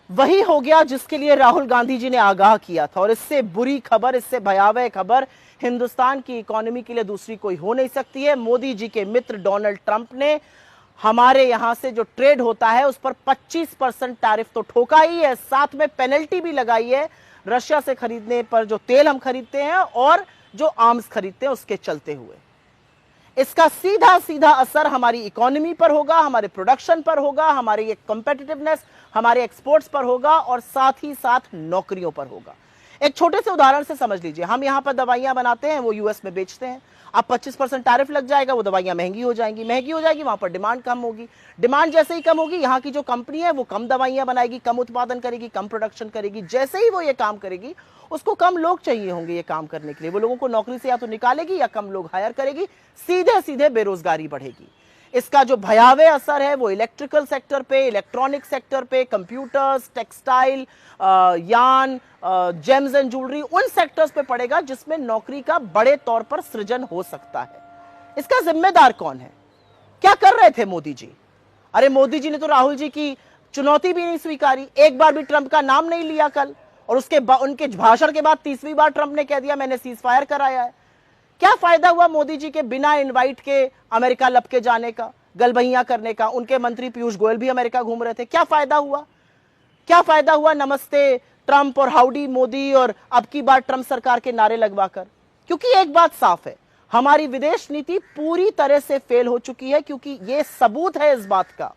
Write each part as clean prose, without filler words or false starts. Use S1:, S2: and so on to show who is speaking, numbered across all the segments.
S1: वही हो गया जिसके लिए राहुल गांधी जी ने आगाह किया था। और इससे बुरी खबर, इससे भयावह खबर हिंदुस्तान की इकोनॉमी के लिए दूसरी कोई हो नहीं सकती है। मोदी जी के मित्र डोनाल्ड ट्रंप ने हमारे यहां से जो ट्रेड होता है उस पर 25% टैरिफ तो ठोका ही है, साथ में पेनल्टी भी लगाई है रशिया से खरीदने पर, जो तेल हम खरीदते हैं और जो आर्म्स खरीदते हैं उसके चलते हुए। इसका सीधा सीधा असर हमारी इकोनॉमी पर होगा, हमारे प्रोडक्शन पर होगा, हमारी कॉम्पिटिटिवनेस, हमारे एक्सपोर्ट्स पर होगा और साथ ही साथ नौकरियों पर होगा। एक छोटे से उदाहरण से समझ लीजिए, हम यहां पर दवाइयां बनाते हैं, वो यूएस में बेचते हैं। अब 25% टैरिफ लग जाएगा, वो दवाइयां महंगी हो जाएंगी, वहां पर डिमांड कम होगी। डिमांड जैसे ही कम होगी, यहां की जो कंपनी है वो कम दवाइयां बनाएगी, कम उत्पादन करेगी, कम प्रोडक्शन करेगी। जैसे ही वो ये काम करेगी, उसको कम लोग चाहिए होंगे ये काम करने के लिए, वो लोगों को नौकरी से या तो निकालेगी या कम लोग हायर करेगी, सीधे सीधे बेरोजगारी बढ़ेगी। इसका जो भयावह असर है वो इलेक्ट्रिकल सेक्टर पे, इलेक्ट्रॉनिक सेक्टर पे, कंप्यूटर्स, टेक्सटाइल, यान, जेम्स एंड ज्वेलरी, उन सेक्टर्स पे पड़ेगा जिसमें नौकरी का बड़े तौर पर सृजन हो सकता है। इसका जिम्मेदार कौन है? क्या कर रहे थे मोदी जी? अरे मोदी जी ने तो राहुल जी की चुनौती भी नहीं स्वीकारी, एक बार भी ट्रंप का नाम नहीं लिया कल, और उनके भाषण के बाद तीसरी बार ट्रंप ने कह दिया मैंने सीज फायर कराया है। क्या फायदा हुआ मोदी जी के बिना इनवाइट के अमेरिका लपके जाने का, गलबहियां करने का? उनके मंत्री पीयूष गोयल भी अमेरिका घूम रहे थे, क्या फायदा हुआ? क्या फायदा हुआ नमस्ते ट्रंप और हाउडी मोदी और अब की बार ट्रंप सरकार के नारे लगवाकर? क्योंकि एक बात साफ है, हमारी विदेश नीति पूरी तरह से फेल हो चुकी है, क्योंकि यह सबूत है इस बात का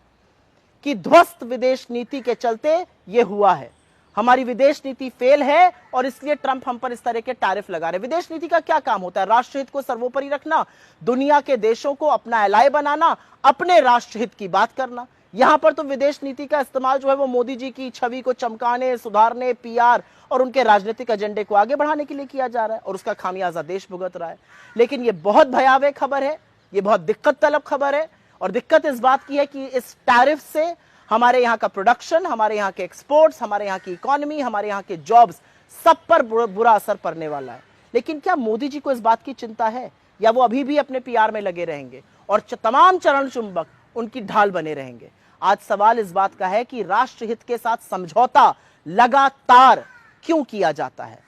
S1: कि ध्वस्त विदेश नीति के चलते यह हुआ है। हमारी विदेश नीति फेल है और इसलिए ट्रंप हम पर इस तरह के टैरिफ लगा रहे। विदेश नीति का क्या काम होता है? राष्ट्रहित को सर्वोपरि रखना, दुनिया के देशों को अपना एलाय बनाना, अपने राष्ट्रहित की बात करना। यहां पर तो विदेश नीति का इस्तेमाल जो है वो मोदी जी की छवि को चमकाने, सुधारने, पीआर और उनके राजनीतिक एजेंडे को आगे बढ़ाने के लिए किया जा रहा है, और उसका खामियाजा देश भुगत रहा है। लेकिन यह बहुत भयावह खबर है, यह बहुत दिक्कत तलब खबर है। और दिक्कत इस बात की है कि इस टैरिफ से हमारे यहाँ का प्रोडक्शन, हमारे यहाँ के एक्सपोर्ट्स, हमारे यहाँ की इकोनॉमी, हमारे यहाँ के जॉब्स, सब पर बुरा असर पड़ने वाला है। लेकिन क्या मोदी जी को इस बात की चिंता है, या वो अभी भी अपने पीआर में लगे रहेंगे और तमाम चरण चुंबक उनकी ढाल बने रहेंगे? आज सवाल इस बात का है कि राष्ट्रहित के साथ समझौता लगातार क्यों किया जाता है?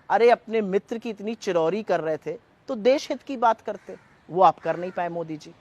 S1: अरे अपने मित्र की इतनी चिरौरी कर रहे थे तो देश हित की बात करते, वो आप कर नहीं पाए मोदी जी।